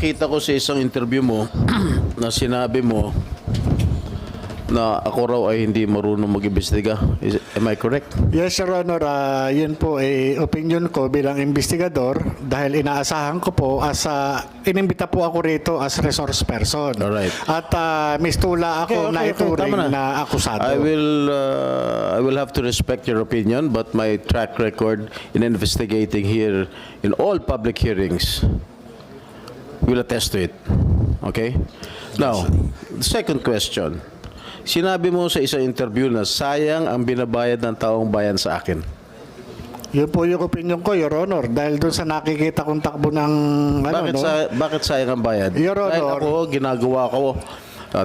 nakita ko sa isang interview mo na sinabi mo na ako raw ay hindi marunong mag-imbestiga. Am I correct? Yes, Your Honor. Yun po ay opinion ko bilang investigador dahil inaasahan ko po inimbita po ako rito as resource person. Alright. At mistula ako na ituring Tama na akusado. I will have to respect your opinion, but my track record in investigating here in all public hearings will attest to it. Okay? Now, the second question. Sinabi mo sa isang interview na sayang ang binabayad ng taong bayan sa akin. Yun po yung opinion ko, Your Honor. Dahil doon sa nakikita kong takbo ng Bakit sayang ang bayad? Your Honor. Dahil ako, ginagawa ko,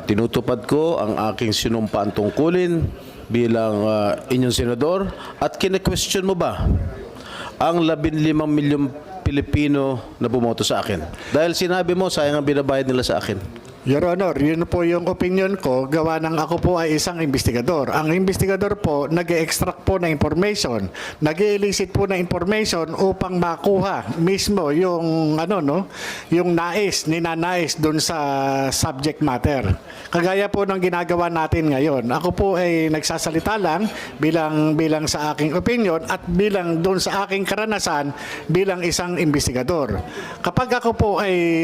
tinutupad ko ang aking sinumpaan tungkulin bilang inyong senador at kine-question mo ba ang 15 milyong Pilipino na bumoto sa akin? Dahil sinabi mo, sayang ang binabayad nila sa akin. Your Honor, yun po yung opinion ko, gawa ng ako po ay isang investigador. Ang investigador po, nag-extract po na information, nag-elicit po na information upang makuha mismo yung yung ninanais doon sa subject matter. Kagaya po ng ginagawa natin ngayon. Ako po ay nagsasalita lang bilang sa aking opinion at bilang doon sa aking karanasan bilang isang investigador. Kapag ako po ay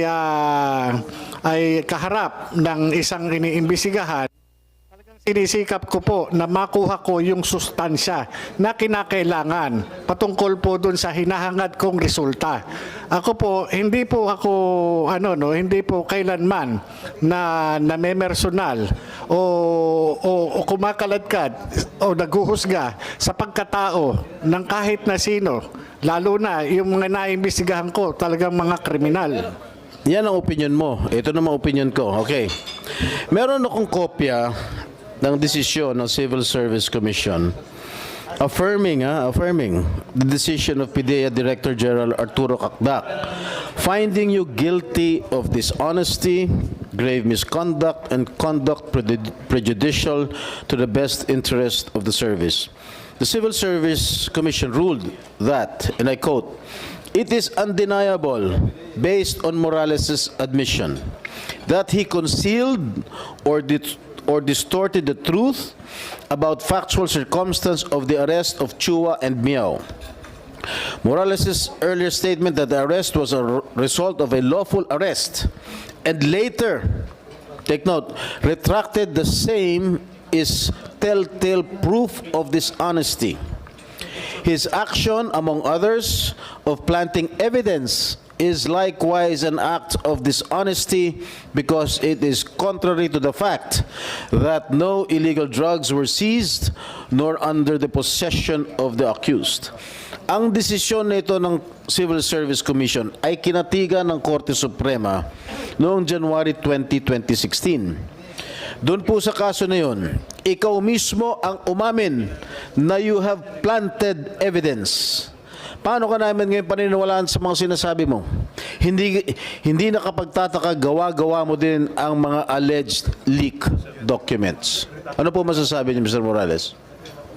kaharap ng isang iniimbestigahan, talagang sinisikap ko po na makuha ko yung sustansya na kinakailangan patungkol po dun sa hinahangad kong resulta. Ako po, hindi po kailanman na namemersonal o kumakaladkad o naguhusga sa pagkatao ng kahit na sino, lalo na yung mga naimbestigahan ko talagang mga kriminal. Yan ang opinion mo. Ito naman opinion ko. Okay. Meron akong kopya ng desisyon ng Civil Service Commission affirming the decision of PIDEA Director General Arturo Cacdac, finding you guilty of dishonesty, grave misconduct, and conduct prejudicial to the best interest of the service. The Civil Service Commission ruled that, and I quote, "It is undeniable, based on Morales' admission, that he concealed or distorted the truth about factual circumstance of the arrest of Chua and Miao. Morales' earlier statement that the arrest was a result of a lawful arrest and later, take note, retracted the same is telltale proof of dishonesty. His action, among others, of planting evidence is likewise an act of dishonesty because it is contrary to the fact that no illegal drugs were seized nor under the possession of the accused." Ang desisyon nito ng Civil Service Commission ay kinatigan ng Korte Suprema noong January 20, 2016. Doon po sa kaso na yun, ikaw mismo ang umamin na you have planted evidence. Paano ka namin ngayon paniniwalaan sa mga sinasabi mo? Hindi nakapagtataka, gawa-gawa mo din ang mga alleged leak documents. Ano po masasabi niyo, Mr. Morales?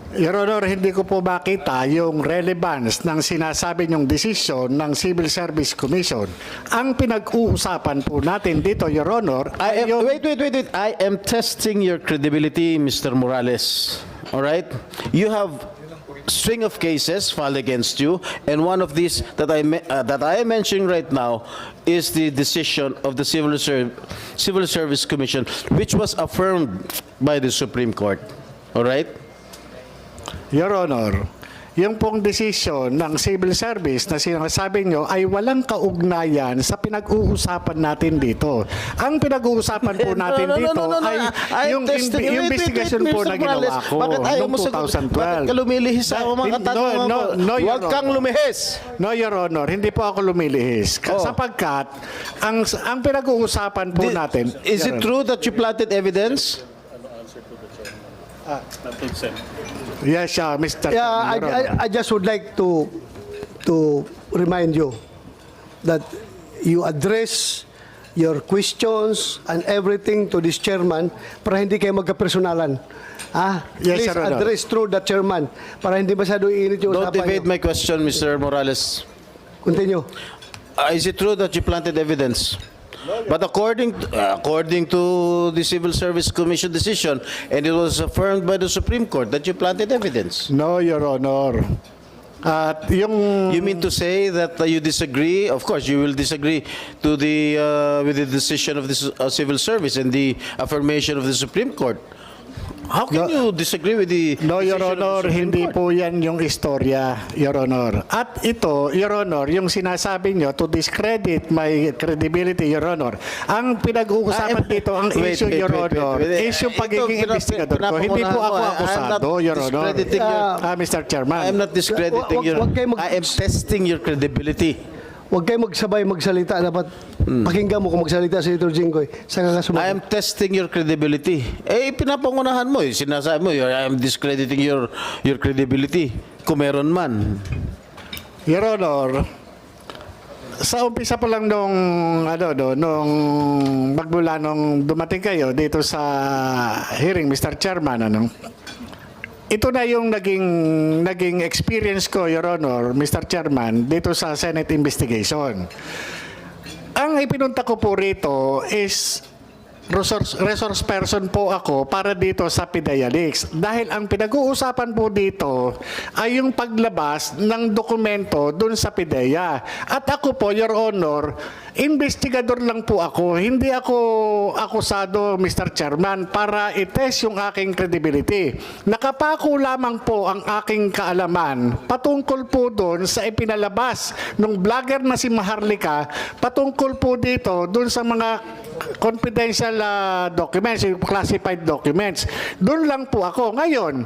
Your Honor, hindi ko po makita yung relevance ng sinasabi niyong desisyon ng Civil Service Commission. Ang pinag-uusapan po natin dito, Your Honor, Wait. I am testing your credibility, Mr. Morales. All right? You have string of cases filed against you, and one of these that I am mentioning right now is the decision of the Civil Service Commission, which was affirmed by the Supreme Court. All right? Your Honor, yung pong desisyon ng Civil Service na sinasabi nyo ay walang kaugnayan sa pinag-uusapan natin dito. Ang pinag-uusapan po natin dito ay yung investigasyon po na ginawa ko noong 2012. Bakit ka lumilihis ako mga katanungan mo? Huwag kang lumihis. No, Your Honor, hindi po ako lumilihis. Sapagkat ang pinag-uusapan po natin... Is it true that you planted evidence? Yes, Mr. Yeah, I just would like to remind you that you address your questions and everything to this chairman para hindi kayo magkapersonalan. Yes, Please Sir Honor. address through the chairman para hindi masyado iinit yung Don't usapan evade niyo. my question, Mr. Morales. Continue. Is it true that you planted evidence? But according to the Civil Service Commission decision, and it was affirmed by the Supreme Court that you planted evidence. No, Your Honor. At yung You mean to say that you disagree? Of course, you will disagree to the with the decision of the Civil Service and the affirmation of the Supreme Court. How can you disagree with the No, Your decision of the Honor, Supreme hindi Court? po yan yung istorya, Your Honor. At ito, Your Honor, yung sinasabi nyo to discredit my credibility, Your Honor. Ang pinag-uusapan dito, ang issue, Your Honor, is yung pagiging investigador ko. Hindi po ako akusado, Your Honor. Mr. Chairman. I'm not discrediting your... Wag kayo I am testing your credibility. Huwag kayo magsabay magsalita. Dapat pakinggan mo kung magsalita si Senator Jinggoy. Sa I kakasumagot. am testing your credibility. Pinapangunahan mo eh. Sinasabi mo, I am discrediting your credibility. Kung meron man. Your Honor, sa umpisa pa lang nung magmula nung dumating kayo dito sa hearing, Mr. Chairman, ito na yung naging experience ko, Your Honor, Mr. Chairman, dito sa Senate investigation. Ang ipinunta ko po rito is resource person po ako para dito sa PIDEA Leaks. Dahil ang pinag-uusapan po dito ay yung paglabas ng dokumento dun sa PIDEA. At ako po, Your Honor, investigador lang po ako. Hindi ako akusado, Mr. Chairman, para i-test yung aking credibility. Nakapako lamang po ang aking kaalaman patungkol po doon sa ipinalabas ng vlogger na si Maharlika, patungkol po dito doon sa mga confidential documents, classified documents. Doon lang po ako. Ngayon,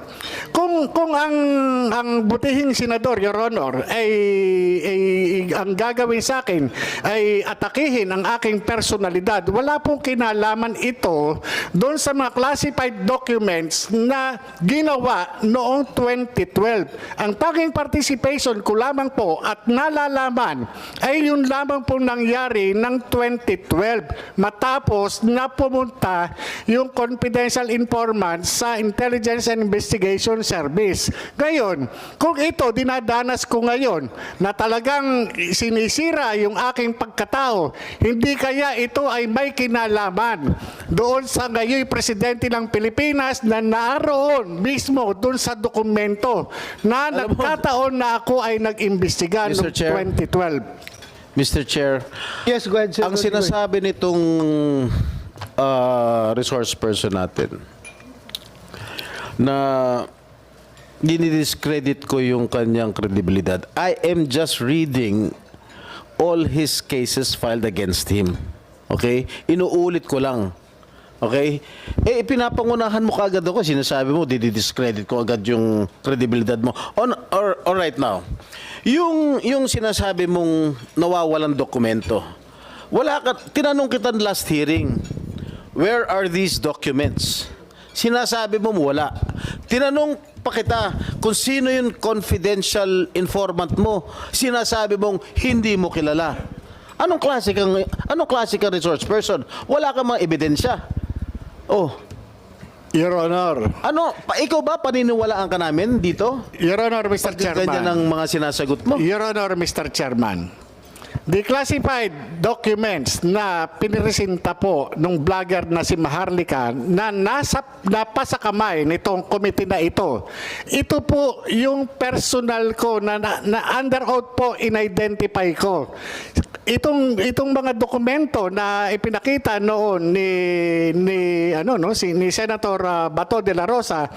kung ang butihing senador, Your Honor, ay ang gagawin sa akin ay atakihin ang aking personalidad, wala pong kinalaman ito doon sa mga classified documents na ginawa noong 2012. Ang tanging participation ko lamang po at nalalaman ay yun lamang po nangyari ng 2012 matapos na pumunta yung confidential informant sa Intelligence and Investigation Service. Ngayon, kung ito dinadanas ko ngayon na talagang sinisira yung aking pagkatao, hindi kaya ito ay may kinalaman doon sa ngayon presidente ng Pilipinas na naroon mismo doon sa dokumento na nagkataon na ako ay nag-imbestiga Mr. noong Chair. 2012. Mr. Chair, Yes, go ahead, Senator ang Jinggoy. sinasabi nitong resource person natin na dinidiscredit ko yung kanyang credibilidad. I am just reading all his cases filed against him. Okay? Inuulit ko lang. Okay? Pinapangunahan mo kaagad ako. Sinasabi mo, didiscredit ko agad yung credibilidad mo. All right now. Yung sinasabi mong nawawalan dokumento. Tinanong kita last hearing, where are these documents? Sinasabi mo wala. Tinanong pa kita kung sino yung confidential informant mo. Sinasabi mong hindi mo kilala. Anong klase kang resource person? Wala kang mga ebidensya. Oh, Your Honor. ikaw ba paniniwalaan ka namin dito? Your Honor, Mr. Ganyan Chairman. ang mga sinasagot mo. Your Honor, Mr. Chairman. The classified documents na piniresinta po ng vlogger na si Maharlika na napasa kamay nitong committee na ito po yung personal ko na under oath po in-identify ko. Itong mga dokumento na ipinakita noon ni Senator Bato de la Rosa,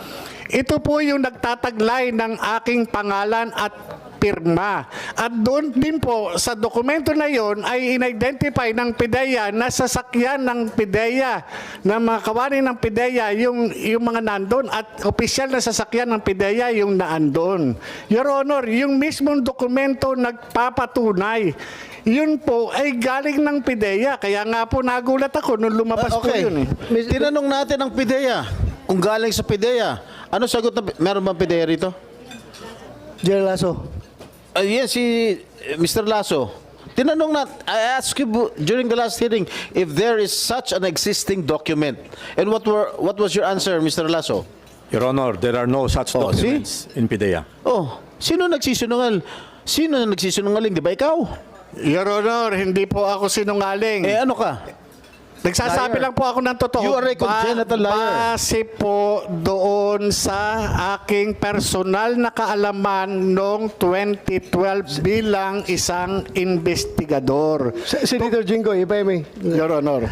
ito po yung nagtataglay ng aking pangalan at pirma. At doon din po sa dokumento na yon ay in-identify ng PIDEA na sasakyan ng PIDEA, na mga kawani ng PIDEA yung mga nandun at opisyal na sasakyan ng PIDEA yung naandun. Your Honor, yung mismong dokumento nagpapatunay. Yun po ay galing ng PIDEA. Kaya nga po nagulat ako nung lumabas po yun eh. Tinanong natin ang PIDEA. Kung galing sa PIDEA. Ano sagot na? Meron bang PIDEA rito? General Lasso. Yes, si Mr. Lasso. Tinanong I asked you during the last hearing if there is such an existing document. And what was your answer, Mr. Lasso? Your Honor, there are no such Oh, documents in PIDEA. Oh, sino nagsisinungaling? Di ba ikaw? Your Honor, hindi po ako sinungaling. Eh ano ka? Nagsasabi Liar. lang po ako ng totoo. You are a congenital liar. Base po doon sa aking personal na kaalaman noong 2012 bilang isang investigador. Senator Jinggoy, if I may. Your Honor.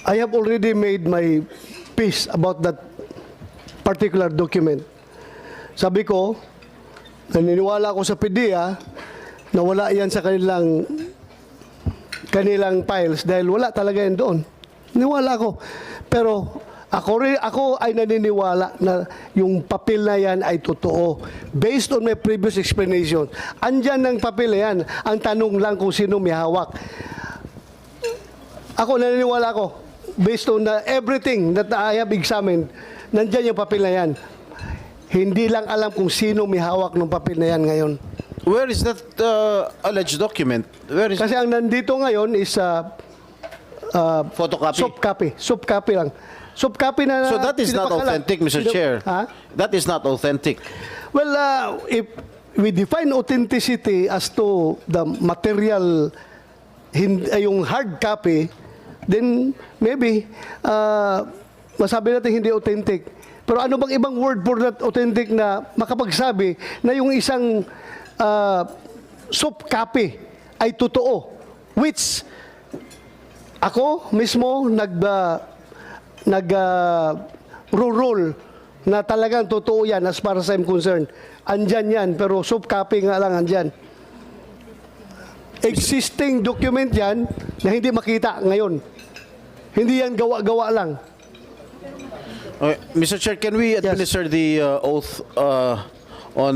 I have already made my peace about that particular document. Sabi ko, naniniwala ako sa PDEA na wala yan sa kanilang files dahil wala talaga yan doon. Niwala ako. Pero ako ay naniniwala na yung papel na yan ay totoo. Based on my previous explanation. Andyan ng papel na yan. Ang tanong lang kung sino may hawak. Ako naniniwala ako. Based on everything that I have examined, nandyan yung papel na yan. Hindi lang alam kung sino may hawak ng papel na yan ngayon. Where is that alleged document? Where is Kasi ang nandito ngayon is photocopy? soft copy. Soft copy lang. Soft copy na So that is not pinapakalat. authentic, Mr. Chair. Ha? That is not authentic. Well, if we define authenticity as to the material, yung hard copy, then maybe masabi natin hindi authentic. Pero ano bang ibang word for that authentic na makapagsabi na yung isang soft copy ay totoo, which ako mismo roll na talagang totoo yan as far as I'm concerned. Andyan yan, pero soft copy nga lang andyan. Existing document yan na hindi makita ngayon. Hindi yan gawa-gawa lang. Okay, Mr. Chair, can we administer the oath on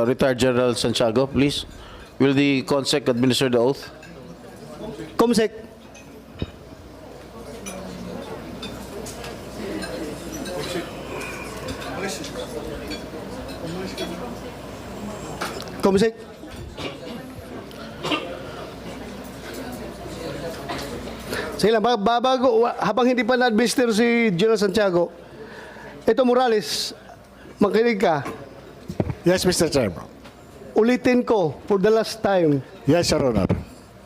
retired General Santiago, please? Will the CONSEC administer the oath? Comsec. Comsec. Sige lang, habang hindi pa na-administer si General Santiago, ito Morales, makinig ka. Yes, Mr. Chairman. Ulitin ko for the last time, Yes, Your Honor.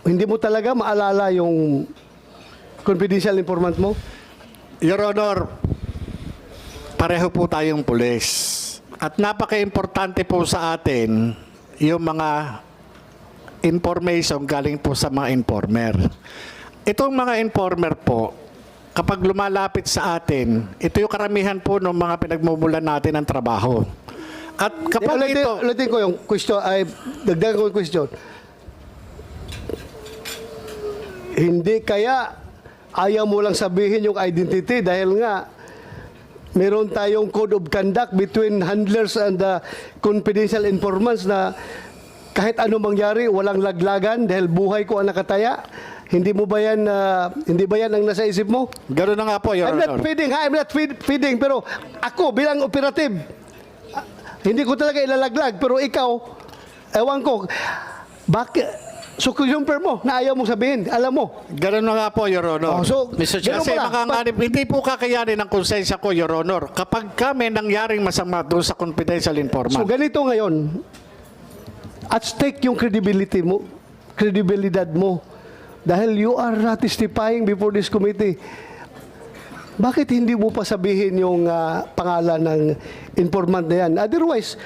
hindi mo talaga maalala yung confidential informant mo? Your Honor, pareho po tayong pulis. At napaka-importante po sa atin yung mga information galing po sa mga informer. Itong mga informer po, kapag lumalapit sa atin, ito yung karamihan po ng mga pinagmumulan natin ng trabaho. At kapag ito... Ulitin ko yung question, ay dagdagan ko yung question. Hindi kaya ayaw mo lang sabihin yung identity dahil nga meron tayong code of conduct between handlers and confidential informants na kahit ano mangyari, walang laglagan dahil buhay ko ang nakataya. Hindi mo ba yan, hindi ba yan ang nasa isip mo? Gano'n na nga po, Your I'm Honor. not feeding, I'm not feeding, pero ako bilang operative, hindi ko talaga ilalaglag, pero ikaw, ewan ko, bakit, so confirm mo na ayaw mong sabihin, alam mo. Gano'n na nga po, Your Honor. Oh, so, Mr. Chair, ganun Kasi pala. makanganib, hindi po kakayanin ng konsensya ko, Your Honor. Kapag kami nangyaring masama doon sa confidential So informant. ganito ngayon, at stake yung kredibilidad mo. Dahil you are testifying before this committee. Bakit hindi mo pa sabihin yung pangalan ng informant na yan? Otherwise,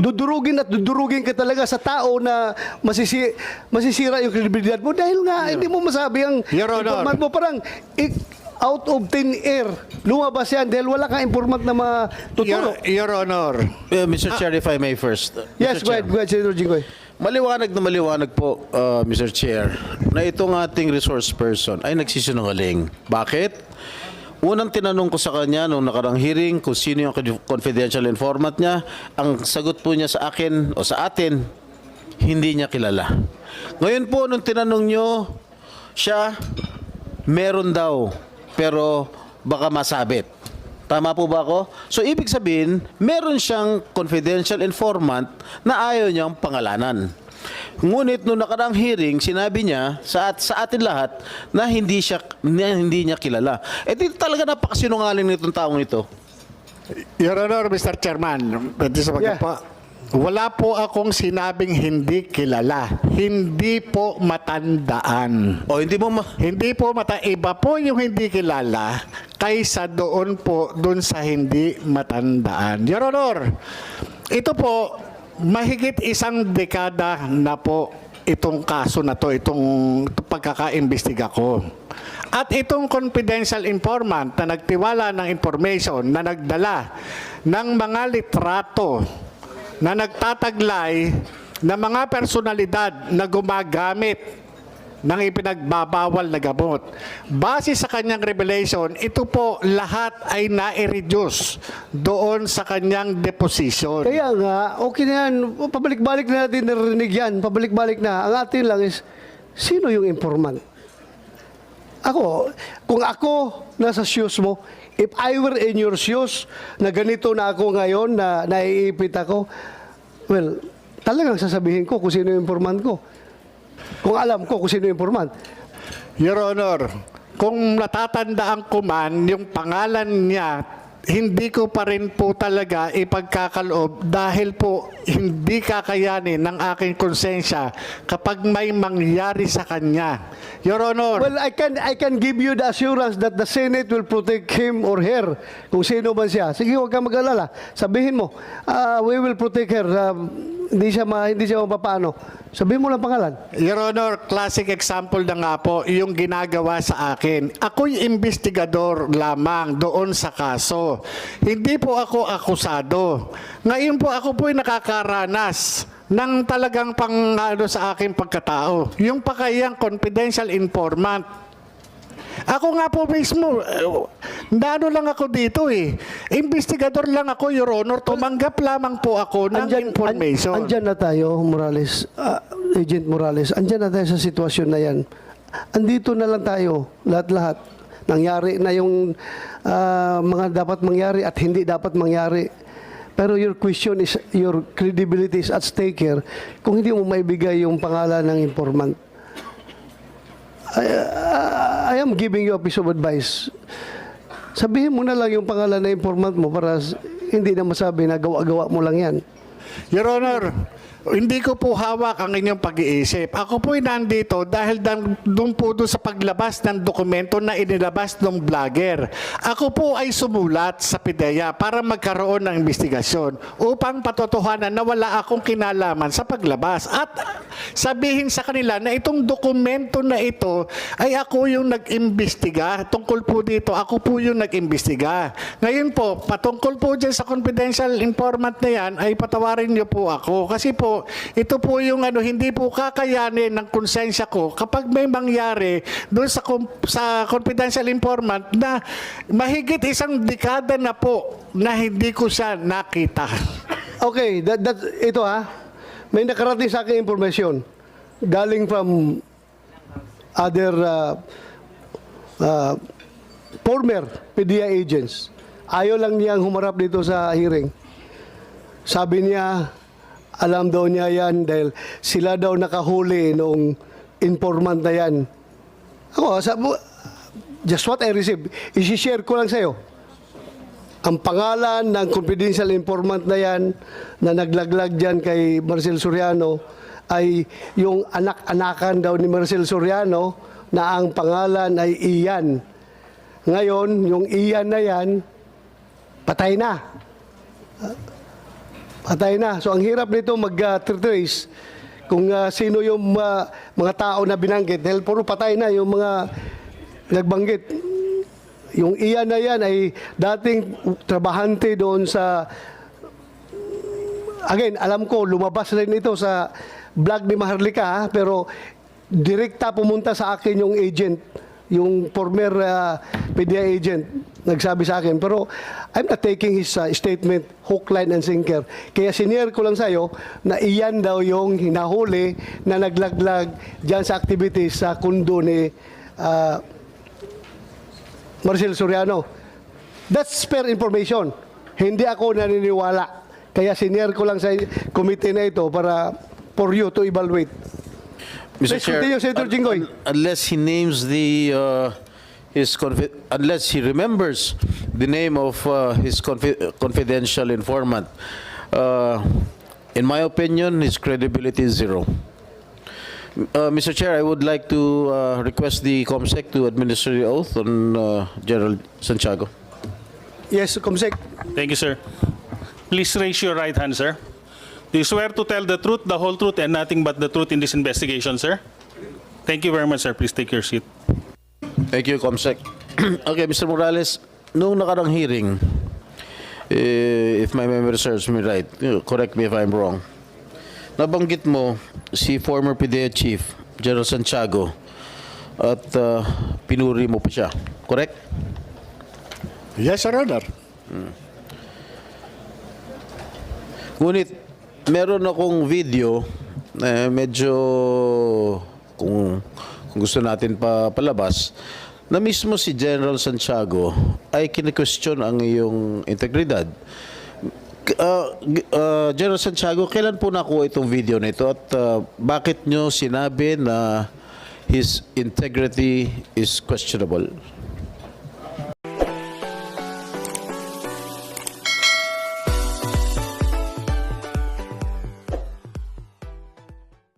dudurugin ka talaga sa tao na masisira yung kredibilidad mo dahil nga hindi mo masabi ang Your Honor. informant mo. Parang out of thin air, lumabas yan dahil wala kang informant na matuturo. Your Honor. Mr. Chair, if I may first. Yes, go ahead, Senator Jinggoy. Maliwanag na maliwanag po, Mr. Chair, na itong ating resource person ay nagsisinungaling. Bakit? Unang tinanong ko sa kanya nung nakarang hearing kung sino yung confidential informant niya, ang sagot po niya sa akin o sa atin, hindi niya kilala. Ngayon po, nung tinanong nyo siya, meron daw, pero baka masabit. Tama po ba ako? So, ibig sabihin, meron siyang confidential informant na ayaw niyang pangalanan. Ngunit nung nakarang hearing, sinabi niya sa atin lahat na hindi niya kilala. Eh, dito talaga napakasinungaling nitong taong ito. Your Honor, Mr. Chairman. Pwede sa Yeah. po. Wala po akong sinabing hindi kilala. Hindi po matandaan. O hindi mo Hindi po iba po yung hindi kilala kaysa doon po doon sa hindi matandaan. Your Honor, ito po mahigit isang dekada na po itong kaso na to, itong pagkakaimbestiga ko. At itong confidential informant na nagtiwala ng information na nagdala ng mga litrato na nagtataglay ng mga personalidad na gumagamit ng ipinagbabawal na gamot. Base sa kanyang revelation, ito po lahat ay na-reduce doon sa kanyang deposition. Kaya nga, okay na yan. Pabalik-balik na natin narinig yan. Pabalik-balik na. Ang atin lang is, sino yung informant? Ako, kung ako nasa shoes mo, if I were in your shoes, na ganito na ako ngayon, na naiipit ako, well, talagang sasabihin ko kung sino yung informant ko. Kung alam ko kung sino yung informant. Your Honor, kung natatandaan ko man, yung pangalan niya, hindi ko pa rin po talaga ipagkakaloob dahil po hindi kakayanin ng aking konsensya kapag may mangyari sa kanya. Your Honor, Well, I can give you the assurance that the Senate will protect him or her, kung sino man siya. Sige, huwag kang mag-alala. Sabihin mo, we will protect her. Hindi siya mapapaano. Sabihin mo lang pangalan. Your Honor, classic example na nga po yung ginagawa sa akin. Ako'y investigador lamang doon sa kaso. Hindi po ako akusado. Ngayon po ako po'y nakakaranas ng talagang sa aking pagkatao. Yung pakayang confidential informant. Ako nga po mismo, nano lang ako dito eh. Investigador lang ako, Your Honor. Tumanggap lamang po ako ng information. Andyan na tayo, Morales. Agent Morales. Andyan na tayo sa sitwasyon na yan. Andito na lang tayo, lahat-lahat. Nangyari na yung mga dapat mangyari at hindi dapat mangyari. Pero your question is, your credibility is at stake here kung hindi mo maibigay yung pangalan ng informant. I am giving you a piece of advice. Sabihin mo na lang yung pangalan ng informant mo para hindi na masabi na gawa-gawa mo lang yan. Your Honor, hindi ko po hawak ang inyong pag-iisip. Ako po'y nandito dahil doon po doon sa paglabas ng dokumento na inilabas ng vlogger. Ako po ay sumulat sa PIDEA para magkaroon ng investigasyon upang patotohanan na wala akong kinalaman sa paglabas. At sabihin sa kanila na itong dokumento na ito ay ako yung nag-imbestiga. Tungkol po dito, ako po yung nag-imbestiga. Ngayon po, patungkol po dyan sa confidential informant na yan, ay patawarin niyo po ako. Kasi po, ito po yung hindi po kakayanin ng konsensya ko kapag may mangyari doon sa confidential informant na mahigit isang dekada na po na hindi ko siya nakita. Okay, ito may nakarating sa akin information galing from other former PDEA agents. Ayaw lang niyang humarap dito sa hearing. Sabi niya, alam daw niya yan dahil sila daw nakahuli nung informant na yan. Ako, just what I received, isi-share ko lang sa'yo. Ang pangalan ng confidential informant na yan, na naglaglag dyan kay Marcel Soriano, ay yung anak-anakan daw ni Marcel Soriano na ang pangalan ay Ian. Ngayon, yung Ian na yan, patay na. Patay na. So, ang hirap nito mag-trace kung sino yung mga tao na binanggit. Dahil puro patay na yung mga nagbanggit. Yung Ian na yan ay dating trabahante doon sa... Again, alam ko, lumabas rin ito sa vlog ni Maharlika, pero direkta pumunta sa akin yung agent, yung former PDEA agent, nagsabi sa akin. Pero I'm not taking his statement hook, line, and sinker. Kaya sinare ko lang sa'yo na iyan daw yung hinahuli na naglaglag dyan sa activities sa kundo ni Marcel Soriano. That's fair information. Hindi ako naniniwala. Kaya sinare ko lang sa committee na ito para for you to evaluate. Mr. Please Chair, continue, Senator Jinggoy. unless he names unless he remembers the name of his confidential informant, In my opinion, his credibility is zero. Mr. Chair, I would like to request the COMSEC to administer the oath on General Santiago. Yes, Comsec. Thank you, sir. Please raise your right hand, sir. Do you swear to tell the truth, the whole truth, and nothing but the truth in this investigation, sir? Thank you very much, sir. Please take your seat. Thank you, COMSEC. Okay, Mr. Morales, noong nakarang hearing, if my memory serves me right, correct me if I'm wrong, nabanggit mo si former PDEA Chief, General Santiago, at pinuri mo pa siya. Correct? Yes, Your Honor. Ngunit, meron akong video na medyo, kung gusto natin palabas, na mismo si General Santiago ay kine-question ang iyong integridad. General Santiago, kailan po nakuha itong video na ito at bakit nyo sinabi na his integrity is questionable?